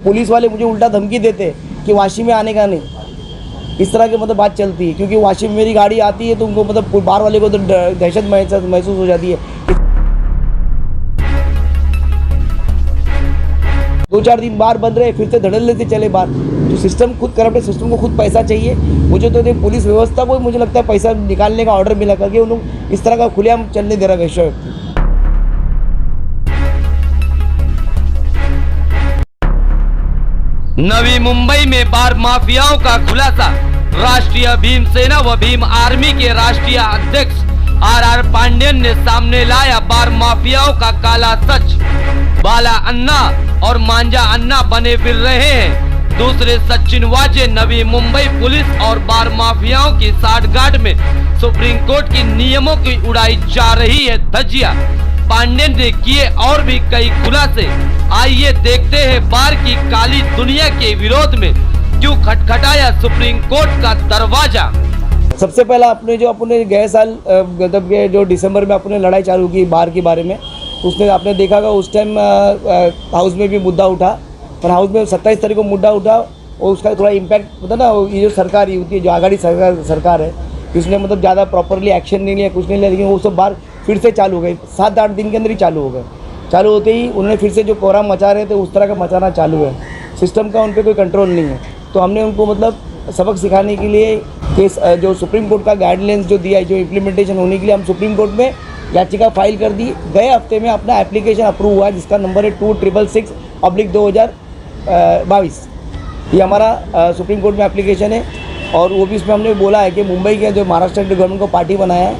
Police वाले मुझे उल्टा धमकी देते कि वाशी में आने का नहीं, इस तरह की मतलब बात चलती है। क्योंकि वाशी में मेरी गाड़ी आती है तो उनको मतलब बाहर वाले को तो दहशत महसूस हो जाती है। 2-4 दिन बाहर बंद रहे, फिर से धड़ल्ले लेते चले बाहर। तो सिस्टम खुद करप्ट है, सिस्टम को खुद पैसा चाहिए। मुझे तो पुलिस व्यवस्था को मुझे लगता है पैसा निकालने का ऑर्डर मिला करके उन लोग इस तरह का खुलेआम चलने दे रहा है वैश्य व्यक्ति। नवी मुंबई में बार माफियाओं का खुलासा। राष्ट्रीय भीम सेना व भीम आर्मी के राष्ट्रीय अध्यक्ष आर पांडेयन ने सामने लाया बार माफियाओं का काला सच। बाला अन्ना और मांझा अन्ना बने फिर रहे हैं दूसरे सचिन वाजे। नवी मुंबई पुलिस और बार माफियाओं की साठगांठ में सुप्रीम कोर्ट की नियमों की उड़ाई जा रही है धज्जियां। पांडेयन ने किए और भी कई खुलासे। आइए देखते हैं बार की काली दुनिया के विरोध में क्यों खटखटाया सुप्रीम कोर्ट का दरवाजा। सबसे पहला अपने गए साल मतलब जो दिसंबर में अपने लड़ाई चालू की बार के बारे में, उसने आपने देखा होगा उस टाइम हाउस में भी मुद्दा उठा, पर हाउस में 27 तारीख को मुद्दा उठा और उसका थोड़ा इम्पैक्ट पता ना, ये जो सरकार ही होती है, जो आघाड़ी सरकार है, इसने मतलब ज़्यादा प्रॉपरली एक्शन नहीं लिया, कुछ नहीं लिया। लेकिन वो सब बार फिर से चालू हो गए, 7-8 दिन के अंदर ही चालू हो गए। चालू होते ही उन्होंने फिर से जो कोहराम मचा रहे थे उस तरह का मचाना चालू है। सिस्टम का उन पर कोई कंट्रोल नहीं है। तो हमने उनको मतलब सबक सिखाने के लिए केस जो सुप्रीम कोर्ट का गाइडलाइंस जो दिया है, जो इम्प्लीमेंटेशन होने के लिए हम सुप्रीम कोर्ट में याचिका फाइल कर दी। गए हफ्ते में अपना एप्लीकेशन अप्रूव हुआ जिसका नंबर है 2666/2022। ये हमारा सुप्रीम कोर्ट में एप्लीकेशन है। और वो भी इसमें हमने बोला है कि मुंबई के जो महाराष्ट्र गवर्नमेंट को पार्टी बनाया है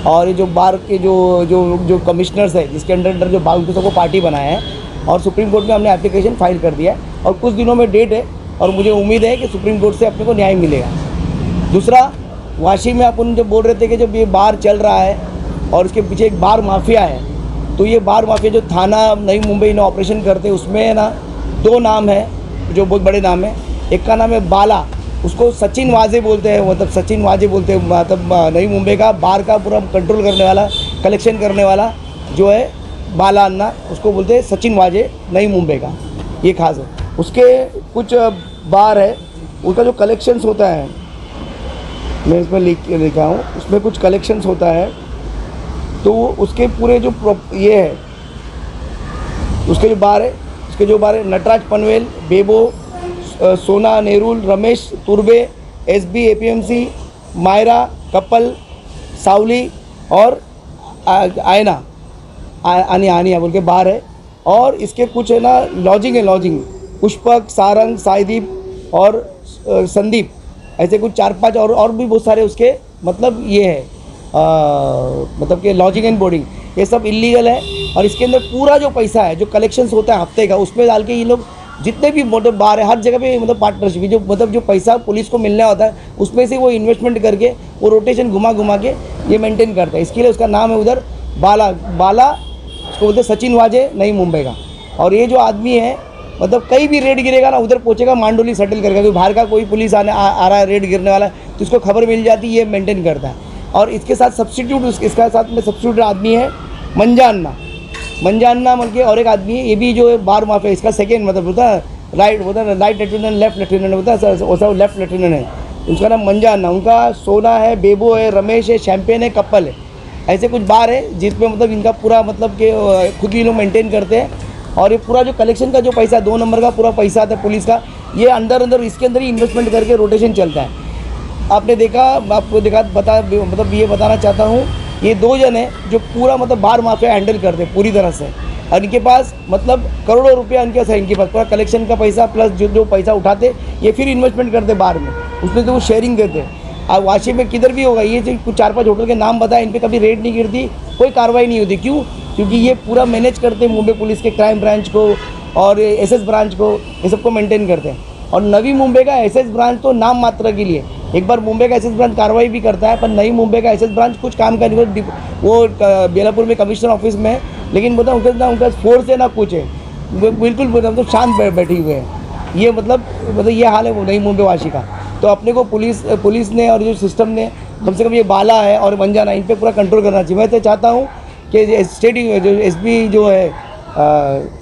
और ये जो बार के जो कमिश्नर्स है जिसके अंडर जो बार उनको सबको पार्टी बनाया है, और सुप्रीम कोर्ट में हमने एप्लीकेशन फाइल कर दिया है और कुछ दिनों में डेट है और मुझे उम्मीद है कि सुप्रीम कोर्ट से अपने को न्याय मिलेगा। दूसरा, वाशी में अपन जब बोल रहे थे कि जब ये बार चल रहा है और इसके पीछे एक बार माफिया है, तो ये बार माफिया जो थाना नई मुंबई में ऑपरेशन करते हैं उसमें ना 2 नाम है जो बहुत बड़े नाम है। एक का नाम है बाला, उसको सचिन वाजे बोलते हैं, मतलब सचिन वाजे बोलते हैं, मतलब नई मुंबई का बार का पूरा कंट्रोल करने वाला, कलेक्शन करने वाला जो है बाला अन्ना, उसको बोलते हैं सचिन वाजे नई मुंबई का। ये खास है। उसके कुछ बार है, उनका जो कलेक्शंस होता है, मैं इसमें लिखा हूँ, उसमें कुछ कलेक्शंस होता है तो उसके पूरे जो ये है उसके जो बार है नटराज पनवेल, बेबो, सोना नेरुल, रमेश तुर्बे, SB APMC, Myra, couple, Savali और आयना आनिया बोल के बार है। और इसके कुछ है ना लॉजिंग पुष्पक, सारंग, साईदीप और संदीप, ऐसे कुछ 4-5 और भी बहुत सारे उसके मतलब ये है मतलब कि लॉजिंग एंड बोर्डिंग, ये सब इलीगल है। और इसके अंदर पूरा जो पैसा है जो कलेक्शंस होता है हफ्ते का, उसमें डाल के ये लोग जितने भी मतलब बार है हर जगह पे मतलब पार्टनरशिप जो मतलब जो पैसा पुलिस को मिलने होता है उसमें से वो इन्वेस्टमेंट करके वो रोटेशन घुमा के ये मेंटेन करता है। इसके लिए उसका नाम है उधर बाला उसको बोलते सचिन वाजे नई मुंबई का। और ये जो आदमी है मतलब कहीं भी रेड गिरेगा ना उधर पहुंचेगा, मांडोली सेटल करेगा। क्योंकि बाहर का कोई पुलिस आ रहा है रेड गिरने वाला है तो इसको खबर मिल जाती है, ये मेंटेन करता है। और इसके साथ सब्स्टिट्यूट आदमी है मंझा अन्ना मतलब के, और एक आदमी है ये भी जो है बार माफिया, इसका सेकेंड मतलब होता है लाइट लेफ्टिनेंट, लेफ्ट लेफ्टिनेंट होता है, वैसा लेफ्ट लेफ्टिनेंट है। उसका नाम मंझा अन्ना। उनका सोना है, बेबो है, रमेश है, शैम्पेन है, कपल है, ऐसे कुछ बार है जिसमें मतलब इनका पूरा मतलब कि खुद ही लोग मेंटेन करते हैं। और ये पूरा जो कलेक्शन का जो पैसा 2 नंबर का पूरा पैसा आता है पुलिस का, ये अंदर इसके अंदर ही इन्वेस्टमेंट करके रोटेशन चलता है। आपने देखा, आपको मतलब ये बताना चाहता हूँ, ये 2 जन हैं जो पूरा मतलब बार माफिया हैंडल करते हैं पूरी तरह से। और इनके पास मतलब करोड़ों रुपया इनके पास पूरा कलेक्शन का पैसा प्लस जो पैसा उठाते ये फिर इन्वेस्टमेंट करते बार में, उसमें तो वो शेयरिंग देते हैं। अब वाशी में किधर भी होगा, ये जो कुछ 4-5 होटल के नाम बताए, इन पर कभी रेड नहीं गिरती, कोई कार्रवाई नहीं होती। क्यों? क्योंकि ये पूरा मैनेज करते हैं मुंबई पुलिस के क्राइम ब्रांच को और SS ब्रांच को, ये सबको मेंटेन करते हैं। और नवी मुंबई का SS ब्रांच तो नाम मात्र के लिए, एक बार मुंबई का SS ब्रांच कार्रवाई भी करता है, पर नई मुंबई का SS ब्रांच कुछ काम करने वो बेलापुर में कमिश्नर ऑफिस में है, लेकिन बताओ उनका फोर्स है ना कुछ है, बिल्कुल मतलब शांत बैठे हुए हैं। ये मतलब ये हाल है वो नई मुंबई वाशी का। तो अपने को पुलिस ने और जो सिस्टम ने कम से कम ये बाला है और मंजाना, इन पर पूरा कंट्रोल करना चाहिए। मैं तो चाहता हूँ कि स्टेट जो SB जो है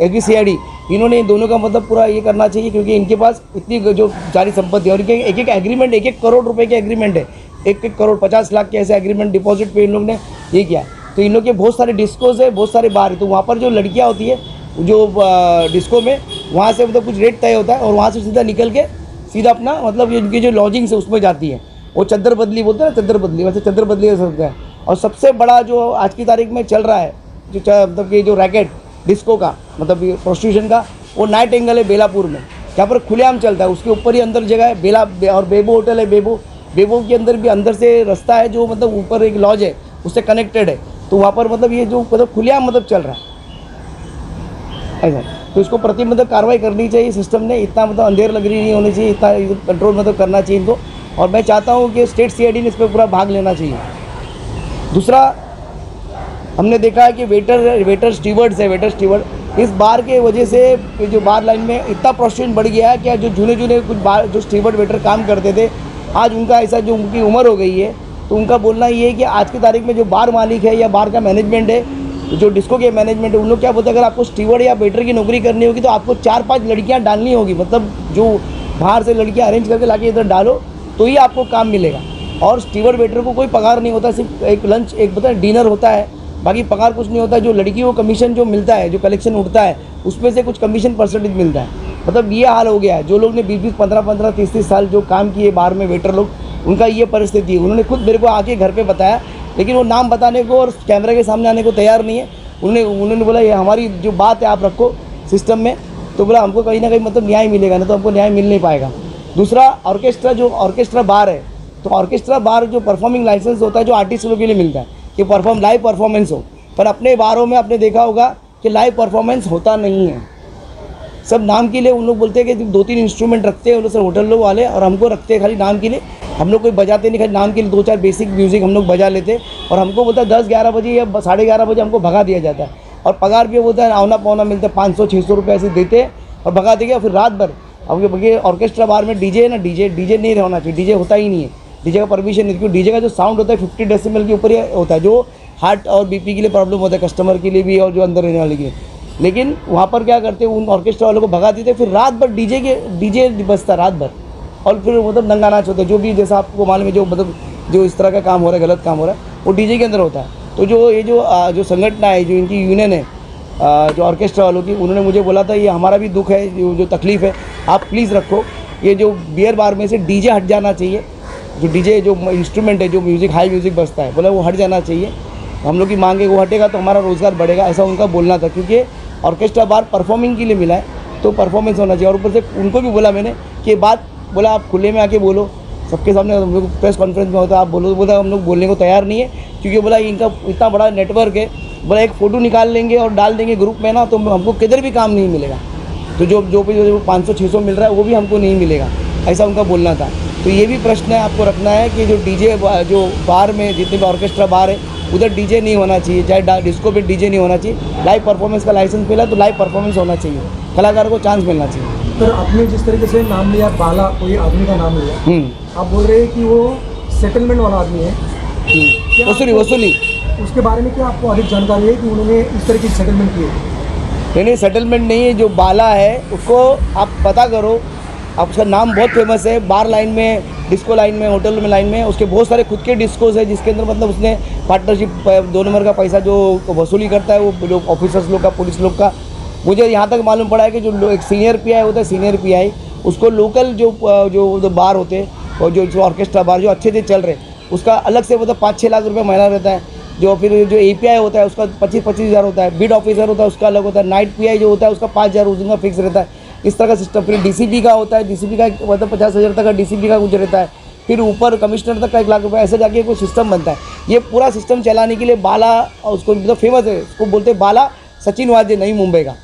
SB CID इन्होंने इन दोनों का मतलब पूरा ये करना चाहिए, क्योंकि इनके पास इतनी जो सारी संपत्ति है और इनके एक एक एग्रीमेंट 1-1 करोड़ रुपए के एग्रीमेंट है, 1-1 करोड़ 50 लाख के ऐसे एग्रीमेंट डिपॉजिट पे इन लोग ने ये किया। तो इन लोग के बहुत सारे डिस्कोज है, बहुत सारे बार है, तो वहाँ पर जो लड़कियाँ होती है जो डिस्को में, वहाँ से मतलब कुछ रेट तय होता है और वहाँ से सीधा निकल के सीधा अपना मतलब इनकी जो लॉजिंग्स है उसमें जाती है। वो चद्दर बदली बोलते हैं ना, चद्दर बदली, वैसे चद्दर बदली हो सकता है। और सबसे बड़ा जो आज की तारीख में चल रहा है जो मतलब कि जो रैकेट डिस्को का मतलब प्रोस्टिट्यूशन का, वो नाइट एंगल है बेलापुर में, जहाँ पर खुलेआम चलता है। उसके ऊपर ही अंदर जगह है बेला और बेबो होटल है। बेबो के अंदर भी अंदर से रास्ता है जो मतलब ऊपर एक लॉज है उससे कनेक्टेड है, तो वहाँ पर मतलब ये जो मतलब खुलेआम मतलब चल रहा है ऐसा। तो इसको प्रति मतलब कार्रवाई करनी चाहिए सिस्टम ने, इतना मतलब अंधेर लगरी नहीं होनी चाहिए, इतना कंट्रोल मतलब करना चाहिए इनको। और मैं चाहता हूँ कि स्टेट CID ने इस पर पूरा भाग लेना चाहिए। दूसरा, हमने देखा है कि वेटर स्टीवर्ड इस बार के वजह से जो बार लाइन में इतना प्रोस्टिट्यूशन बढ़ गया है कि जो जूने कुछ बार जो स्टीवर्ड वेटर काम करते थे, आज उनका ऐसा जो उनकी उम्र हो गई है, तो उनका बोलना ये है कि आज की तारीख में जो बार मालिक है या बार का मैनेजमेंट है, जो डिस्को के मैनेजमेंट है, उन लोग क्या बोलते हैं, अगर आपको स्टीवर्ड या वेटर की नौकरी करनी होगी तो आपको 4-5 लड़कियाँ डालनी होगी, मतलब जो बाहर से लड़कियाँ अरेंज करके लाके इधर डालो तो ही आपको काम मिलेगा। और स्टीवर्ड वेटर को कोई पगार नहीं होता, सिर्फ एक लंच एक पता डिनर होता है, बाकी पगार कुछ नहीं होता। जो लड़कियों को कमीशन जो मिलता है, जो कलेक्शन उठता है, उसमें से कुछ कमीशन परसेंटेज मिलता है। मतलब ये हाल हो गया है। जो लोग ने 20-20, 15-15, 30-30 साल जो काम किए बाहर में वेटर लोग, उनका ये परिस्थिति है। उन्होंने खुद मेरे को आके घर पे बताया, लेकिन वो नाम बताने को और कैमरा के सामने आने को तैयार नहीं है। उन्होंने बोला ये हमारी जो बात है आप रखो सिस्टम में, तो बोला हमको कहीं ना कहीं मतलब न्याय मिलेगा, ना तो हमको न्याय मिल नहीं पाएगा। दूसरा, ऑर्केस्ट्रा बार है, तो ऑर्केस्ट्रा बार जो परफॉर्मिंग लाइसेंस होता है जो आर्टिस्टों के लिए मिलता है कि लाइव परफॉर्मेंस हो, पर अपने बारों में आपने देखा होगा कि लाइव परफॉर्मेंस होता नहीं है। सब नाम के लिए उन लोग बोलते हैं कि 2-3 इंस्ट्रूमेंट रखते हैं उन लोग सब होटल लोग वाले, और हमको रखते हैं खाली नाम के लिए। हम लोग कोई बजाते नहीं, खाली नाम के लिए 2-4 बेसिक म्यूज़िक हम लोग बजा लेते, और हमको बोलता है 10-11 बजे या 11:30 बजे हमको भगा दिया जाता है। और पगार भी बोलता है आना पौना मिलता है, 500-600 रुपये ऐसे देते हैं और भगा देंगे। फिर रात भर अब ये ऑर्केस्ट्रा बार में डीजे है ना, डीजे नहीं होना चाहिए, डीजे होता ही नहीं है, डीजे का परमिशन नहीं, क्योंकि डीजे का जो साउंड होता है 50 डेसिबल के ऊपर ही होता है, जो हार्ट और बीपी के लिए प्रॉब्लम होता है, कस्टमर के लिए भी और जो अंदर रहने वाले के लिए। लेकिन वहाँ पर क्या करते हैं, उन ऑर्केस्ट्रा वालों को भगा देते, फिर रात भर डीजे बजता रात भर, और फिर मतलब नंगा नाच होता है, जो भी जैसा आपको मालूम है, जो मतलब जो इस तरह का काम हो रहा है, गलत काम हो रहा है, वो डीजे के अंदर होता है। तो जो ये जो संगठन है, जो इनकी यूनियन है जो ऑर्केस्ट्रा वालों की, उन्होंने मुझे बोला था ये हमारा भी दुख है, जो तकलीफ़ है आप प्लीज़ रखो, ये जो बियर बार में से डीजे हट जाना चाहिए, जो डीजे जो इंस्ट्रूमेंट है, जो म्यूज़िक हाई म्यूज़िक बजता है, बोला वो हट जाना चाहिए। हम लोग की मांग है, वो हटेगा तो हमारा रोज़गार बढ़ेगा, ऐसा उनका बोलना था। क्योंकि ऑर्केस्ट्रा बार परफॉर्मिंग के लिए मिला है, तो परफॉर्मेंस होना चाहिए। और ऊपर से उनको भी बोला मैंने कि बात बोला आप खुले में आके बोलो, सबके सामने हम लोग प्रेस कॉन्फ्रेंस में होता है, आप बोलो। बोला हम लोग बोलने को तैयार नहीं है, क्योंकि बोला इनका इतना बड़ा नेटवर्क है, बोला एक फ़ोटो निकाल लेंगे और डाल देंगे ग्रुप में ना, तो हमको किधर भी काम नहीं मिलेगा। तो जो 500-600 मिल रहा है वो भी हमको नहीं मिलेगा, ऐसा उनका बोलना था। तो ये भी प्रश्न है आपको रखना है कि जो डीजे जो बार में जितने भी ऑर्केस्ट्रा बार है उधर डीजे नहीं होना चाहिए, चाहे डिस्को पे डीजे नहीं होना चाहिए। लाइव परफॉर्मेंस का लाइसेंस मिला तो लाइव परफॉर्मेंस होना चाहिए, कलाकार को चांस मिलना चाहिए। सर, आपने जिस तरीके से नाम लिया, बाला कोई आदमी का नाम लिया, आप बोल रहे हैं कि वो सेटलमेंट वाला आदमी है, वसूली उसके बारे में क्या आपको अधिक जानकारी है कि उन्होंने इस तरह की सेटलमेंट की है? नहीं, सेटलमेंट नहीं है। जो बाला है उसको आप पता करो, आप उसका नाम बहुत फेमस है बार लाइन में, डिस्को लाइन में, होटल में लाइन में। उसके बहुत सारे खुद के डिस्कोस है जिसके अंदर मतलब उसने पार्टनरशिप 2 नंबर का पैसा जो वसूली करता है वो लोग ऑफिसर्स लोग का, पुलिस लोग का। मुझे यहाँ तक मालूम पड़ा है कि जो एक सीनियर PI होता है, सीनियर PI उसको लोकल जो बार होते हैं और जो ऑर्केस्ट्रा बार जो अच्छे से चल रहे उसका अलग से मतलब 5-6 लाख रुपये महीना रहता है। जो फिर जो API होता है उसका 25-25 हज़ार होता है। बिड ऑफिसर होता है उसका अलग होता है। नाइट PI जो होता है उसका 5 हज़ार उसका फिक्स रहता है। इस तरह का सिस्टम। फिर DCP का होता है, DCP का मतलब 50 हज़ार तक का DCP का कुछ रहता है। फिर ऊपर कमिश्नर तक का 1 लाख रुपये, ऐसे जाके कोई सिस्टम बनता है। ये पूरा सिस्टम चलाने के लिए बाला, उसको मतलब फेमस है, उसको बोलते हैं बाला सचिन वाजे, नई मुंबई का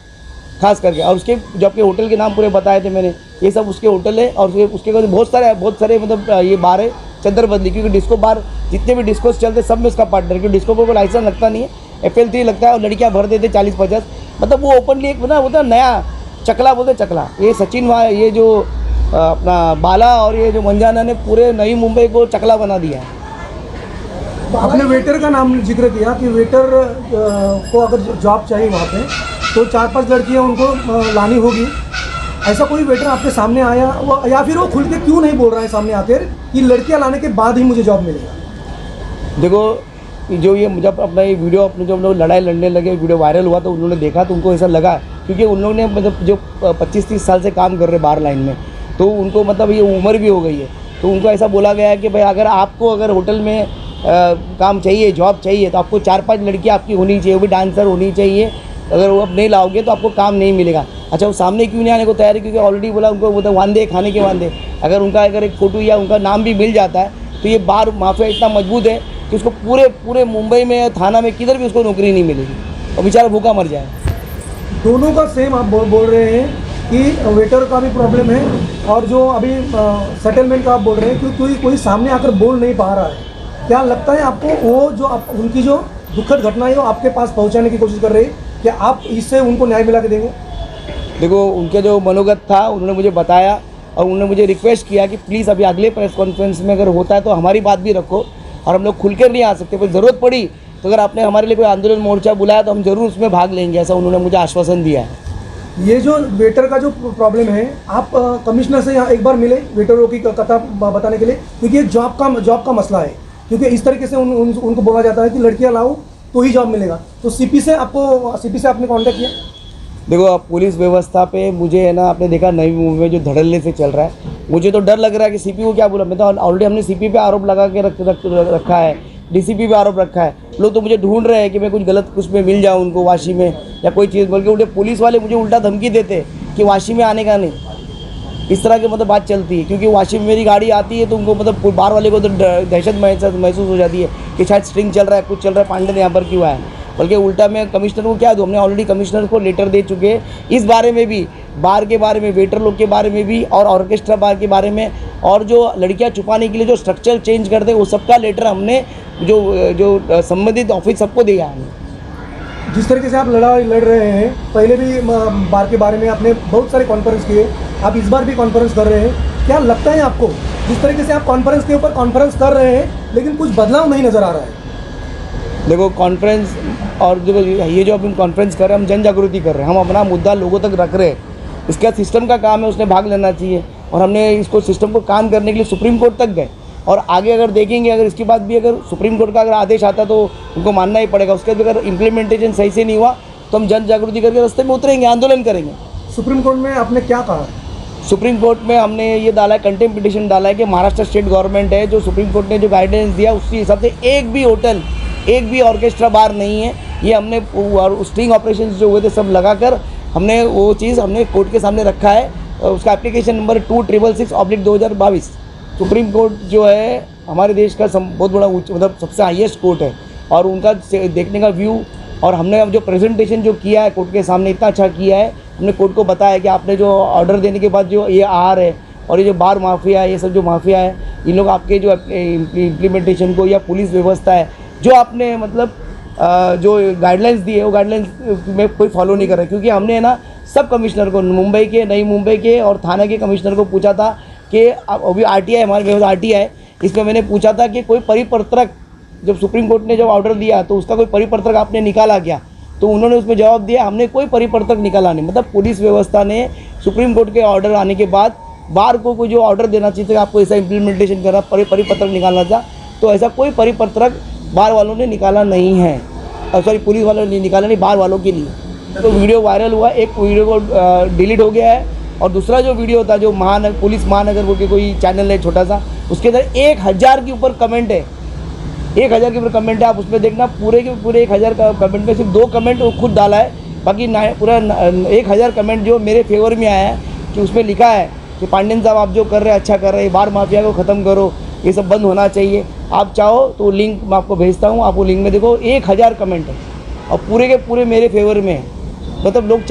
खास करके। और उसके जो आपके होटल के नाम पूरे बताए थे मैंने, ये सब उसके होटल है। और उसके बहुत सारे मतलब ये बार है चद्दर बदली, क्योंकि डिस्को बार जितने भी डिस्कोस चलते सब में उसका पार्टनर, क्योंकि डिस्को को कोई लाइसेंस लगता नहीं है, FL3 लगता है और लड़कियां भर देते 40-50। मतलब वो ओपनली एक बना होता है नया चकला, बोलते चकला। ये सचिन ये जो अपना बाला और ये जो मंजाना ने पूरे नई मुंबई को चकला बना दिया है। आपने वेटर का नाम जिक्र किया कि वेटर को अगर जॉब चाहिए वहाँ पे तो 4-5 लड़कियां उनको लानी होगी, ऐसा कोई वेटर आपके सामने आया या फिर वो खुल के क्यों नहीं बोल रहा है सामने आकर कि लड़कियां लाने के बाद ही मुझे जॉब मिलेगा? देखो जो ये जब अपना ये वीडियो अपने जब लोग लड़ाई लड़ने लगे, वीडियो वायरल हुआ तो उन्होंने देखा तो उनको ऐसा लगा, क्योंकि उन लोगों ने मतलब जो 25-30 साल से काम कर रहे बाहर लाइन में, तो उनको मतलब ये उम्र भी हो गई है, तो उनको ऐसा बोला गया है कि भाई अगर होटल में काम चाहिए, जॉब चाहिए, तो आपको 4-5 लड़कियाँ आपकी होनी चाहिए, वो भी डांसर होनी चाहिए। अगर वो अब नहीं लाओगे तो आपको काम नहीं मिलेगा। अच्छा, वो सामने क्यों नहीं आने को तैयार है? क्योंकि ऑलरेडी बोला उनको वो तो वांदे खाने के वांदे। अगर एक फ़ोटो या उनका नाम भी मिल जाता है तो ये बार माफिया इतना मजबूत है कि उसको पूरे मुंबई में, थाना में, किधर भी उसको नौकरी नहीं मिलेगी और बेचारा भूखा मर जाए। दोनों का सेम आप बोल रहे हैं कि वेटर का भी प्रॉब्लम है और जो अभी सेटलमेंट का आप बोल रहे हैं कि कोई सामने आकर बोल नहीं पा रहा है। क्या लगता है आपको वो जो उनकी जो दुखद घटना है वो आपके पास पहुंचाने की कोशिश कर रही है, क्या आप इससे उनको न्याय मिला के देंगे? देखो, उनके जो मनोगत था उन्होंने मुझे बताया और उन्होंने मुझे रिक्वेस्ट किया कि प्लीज़ अभी अगले प्रेस कॉन्फ्रेंस में अगर होता है तो हमारी बात भी रखो, और हम लोग खुलकर नहीं आ सकते, कोई ज़रूरत पड़ी तो अगर आपने हमारे लिए कोई आंदोलन मोर्चा बुलाया तो हम ज़रूर उसमें भाग लेंगे, ऐसा उन्होंने मुझे आश्वासन दिया है। ये जो वेटर का जो प्रॉब्लम है, आप कमिश्नर से यहाँ एक बार मिले वेटरों की कथा बताने के लिए, क्योंकि ये जॉब का मसला है, क्योंकि इस तरीके से उनको बोला जाता है कि लड़कियाँ लाओ तो ही जॉब मिलेगा। तो सीपी से आपने कांटेक्ट किया? देखो, अब पुलिस व्यवस्था पे मुझे है ना, आपने देखा नई मुंबई में जो धड़ल्ले से चल रहा है, मुझे तो डर लग रहा है कि सीपी को क्या बोला। मैं तो ऑलरेडी हमने सीपी पे आरोप लगा के रखा है, डीसीपी पे आरोप रखा है। लोग तो मुझे ढूंढ रहे हैं कि मैं कुछ गलत कुछ में मिल जाऊँ उनको वाशी में या कोई चीज़, बल्कि उल्टे पुलिस वाले मुझे उल्टा धमकी देते कि वाशी में आने का नहीं। इस तरह की मतलब बात चलती है, क्योंकि वाशी में मेरी गाड़ी आती है तो उनको मतलब बाहर वाले को तो दहशत महसूस हो जाती है कि शायद स्ट्रिंग चल रहा है, कुछ चल रहा है, पांडे ने यहाँ पर क्यों आया। बल्कि उल्टा मैं कमिश्नर को क्या दूँ, हमने ऑलरेडी कमिश्नर को लेटर दे चुके हैं इस बारे में भी, बार के बारे में, वेटर लोग के बारे में भी और ऑर्केस्ट्रा बार के बारे में, और जो लड़कियाँ छुपाने के लिए जो स्ट्रक्चर चेंज कर दे वो सबका लेटर हमने जो संबंधित ऑफिस सबको दिया है। जिस तरीके से आप लड़ाई लड़ रहे हैं, पहले भी बार के बारे में आपने बहुत सारे कॉन्फ्रेंस किए, आप इस बार भी कॉन्फ्रेंस कर रहे हैं, क्या लगता है आपको जिस तरीके से आप कॉन्फ्रेंस के ऊपर कॉन्फ्रेंस कर रहे हैं लेकिन कुछ बदलाव नहीं नज़र आ रहा है? देखो, कॉन्फ्रेंस और ये जो हम कॉन्फ्रेंस कर रहे हैं, हम जन जागृति कर रहे हैं, हम अपना मुद्दा लोगों तक रख रहे हैं। इसका सिस्टम का काम है, उसने भाग लेना चाहिए, और हमने इसको सिस्टम को काम करने के लिए सुप्रीम कोर्ट तक गए, और आगे अगर देखेंगे, अगर इसके बाद भी अगर सुप्रीम कोर्ट का अगर आदेश आता तो उनको मानना ही पड़ेगा। उसके बाद अगर इम्प्लीमेंटेशन सही से नहीं हुआ तो हम जन जागृति करके रास्ते में उतरेंगे, आंदोलन करेंगे। सुप्रीम कोर्ट में आपने क्या कहा? सुप्रीम कोर्ट में हमने ये डाला है, कंटेम्प्ट पिटीशन डाला है कि महाराष्ट्र स्टेट गवर्नमेंट है, जो सुप्रीम कोर्ट ने जो गाइडेंस दिया उसके हिसाब से एक भी होटल, एक भी ऑर्केस्ट्रा बार नहीं है। ये हमने स्टिंग ऑपरेशन जो हुए थे सब लगाकर हमने वो चीज़ हमने कोर्ट के सामने रखा है। उसका एप्लीकेशन नंबर 2666/2022। सुप्रीम कोर्ट जो है हमारे देश का बहुत बड़ा मतलब सबसे हाईएस्ट कोर्ट है, और उनका देखने का व्यू, और हमने अब जो प्रेजेंटेशन जो किया है कोर्ट के सामने इतना अच्छा किया है। हमने कोर्ट को बताया कि आपने जो ऑर्डर देने के बाद जो ये आहार है और ये जो बार माफिया है, ये सब जो माफिया है, इन लोग आपके जो इम्प्लीमेंटेशन को या पुलिस व्यवस्था है जो आपने मतलब जो गाइडलाइंस दी है वो गाइडलाइंस में कोई फॉलो नहीं कर रहा है। क्योंकि हमने ना सब कमिश्नर को, मुंबई के, नई मुंबई के और थाना के कमिश्नर को पूछा था कि अभी RTI हमारे व्यवस्था RTI है, इसमें मैंने पूछा था कि कोई परिपत्रक, जब सुप्रीम कोर्ट ने जब ऑर्डर दिया तो उसका कोई परिपत्रक आपने निकाला क्या? तो उन्होंने उसमें जवाब दिया हमने कोई परिपत्रक निकाला नहीं। मतलब पुलिस व्यवस्था ने सुप्रीम कोर्ट के ऑर्डर आने के बाद बार को कोई जो ऑर्डर देना चाहिए था, आपको ऐसा इम्प्लीमेंटेशन करना, परिपत्रक निकालना था, तो ऐसा कोई परिपत्रक बार वालों ने निकाला नहीं है। सॉरी, पुलिस वालों ने निकाला नहीं, बार वालों के लिए। तो वीडियो वायरल हुआ, एक वीडियो को डिलीट हो गया है, और दूसरा जो वीडियो था जो पुलिस महानगर बोल के कोई चैनल है छोटा सा, उसके अंदर 1000 के ऊपर कमेंट है, 1000 के ऊपर कमेंट है। आप उसमें देखना, पूरे के पूरे 1000 का कमेंट में सिर्फ 2 कमेंट वो खुद डाला है, बाकी पूरा 1000 कमेंट जो मेरे फेवर में आया है कि उसमें लिखा है कि पांडेन साहब आप जो कर रहे हैं अच्छा कर रहे हैं, बार माफिया को ख़त्म करो, ये सब बंद होना चाहिए। आप चाहो तो लिंक मैं आपको भेजता हूँ, आप वो लिंक में देखो, 1000 कमेंट है और पूरे के पूरे मेरे फेवर में है। मतलब लोग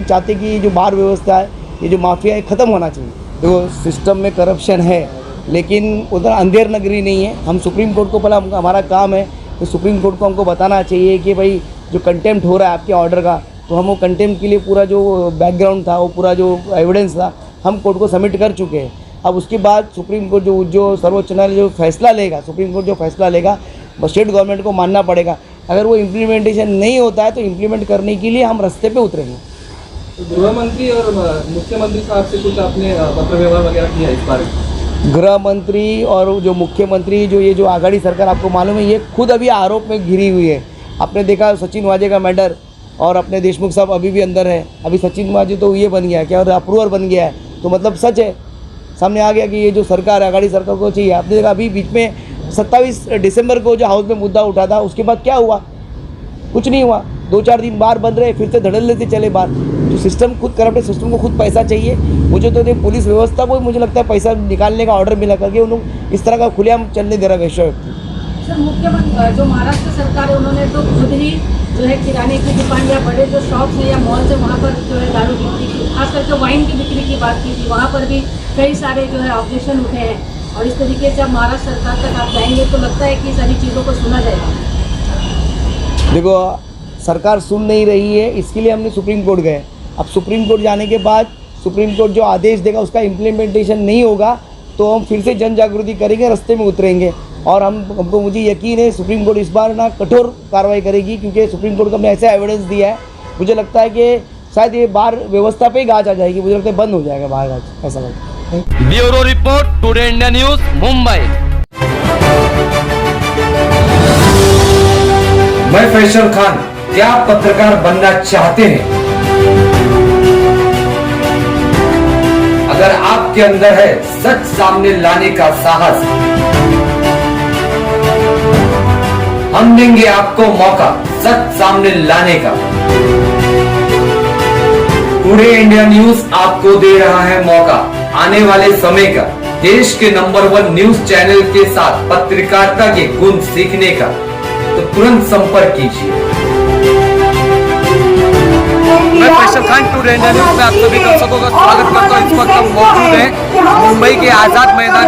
चाहते कि जो बार व्यवस्था है, ये जो माफिया है, ख़त्म होना चाहिए। देखो, सिस्टम में करप्शन है, लेकिन उधर अंधेर नगरी नहीं है। हम सुप्रीम कोर्ट को, पहला हमारा काम है तो सुप्रीम कोर्ट को हमको बताना चाहिए कि भाई जो कंटेम्प्ट हो रहा है आपके ऑर्डर का, तो हम वो कंटेम्प्ट के लिए पूरा जो बैकग्राउंड था, वो पूरा जो एविडेंस था, हम कोर्ट को सबमिट कर चुके हैं। अब उसके बाद सुप्रीम कोर्ट जो सर्वोच्च न्यायालय जो फैसला लेगा, सुप्रीम कोर्ट जो फैसला लेगा, स्टेट गवर्नमेंट को मानना पड़ेगा। अगर वो इम्प्लीमेंटेशन नहीं होता है तो इम्प्लीमेंट करने के लिए हम रास्ते पे उतरेंगे। तो गृह मंत्री और मुख्यमंत्री साहब से कुछ आपने पत्र व्यवहार वगैरह किया इस बारे में? गृह मंत्री और जो मुख्यमंत्री जो ये जो आघाड़ी सरकार, आपको मालूम है ये खुद अभी आरोप में घिरी हुई है। आपने देखा सचिन वाजे का मैटर, और अपने देशमुख साहब अभी भी अंदर है। अभी सचिन वाजे तो ये बन गया क्या, और अप्रूवर बन गया है, तो मतलब सच है, सामने आ गया कि ये जो सरकार है आघाड़ी सरकार को चाहिए। आपने देखा अभी बीच में 27 दिसंबर को जो हाउस में मुद्दा उठा था, उसके बाद क्या हुआ, कुछ नहीं हुआ। 2-4 दिन बाहर बंद रहे, फिर से धड़ल लेते चले बाहर। जो सिस्टम खुद करप्ट है, सिस्टम को खुद पैसा चाहिए। मुझे तो पुलिस व्यवस्था को मुझे लगता है पैसा निकालने का ऑर्डर मिला करके उन लोग इस तरह का खुलेआम चलने दे रहा है वैश्य व्यक्ति। सर, मुख्यमंत्री जो महाराष्ट्र सरकार है उन्होंने तो खुद ही जो है किराने की दुकान या बड़े जो शॉप्स हैं या मॉल्स हैं वहाँ पर जो है दारू बिक्री की, खास करके वाइन की बिक्री की बात की थी, वहाँ पर भी कई सारे जो है ऑब्जेक्शन उठे हैं। और इस तरीके से अब महाराष्ट्र सरकार तक आप जाएंगे तो लगता है कि सारी चीज़ों को सुना जाएगा। देखो सरकार सुन नहीं रही है, इसके लिए हमने सुप्रीम कोर्ट गए। अब सुप्रीम कोर्ट जाने के बाद सुप्रीम कोर्ट जो आदेश देगा उसका इम्प्लीमेंटेशन नहीं होगा तो हम फिर से जन जागृति करेंगे, रास्ते में उतरेंगे। और हमको मुझे यकीन है सुप्रीम कोर्ट इस बार ना कठोर कार्रवाई करेगी, क्योंकि सुप्रीम कोर्ट को हमने ऐसा एविडेंस दिया है। मुझे लगता है कि शायद ये बार व्यवस्था पे ही गाज आ जाएगी, मुझे लगता है बंद हो जाएगा बाहर गाज, ऐसा लगता है। Bureau report, today India news, Mumbai. मैं फैसल खान, क्या आप पत्रकार बनना चाहते हैं? अगर आपके अंदर है सच सामने लाने का साहस, हम देंगे आपको मौका सच सामने लाने का। टुडे इंडिया न्यूज आपको दे रहा है मौका आने वाले समय का देश के नंबर 1 न्यूज चैनल के साथ पत्रकारिता के गुण सीखने का। तो तुरंत संपर्क कीजिए। मैं Faisal Khan, today India news में आप सभी दर्शकों का स्वागत करता हूँ। इस वक्त हम मौजूद हैं मुंबई के आजाद मैदान में।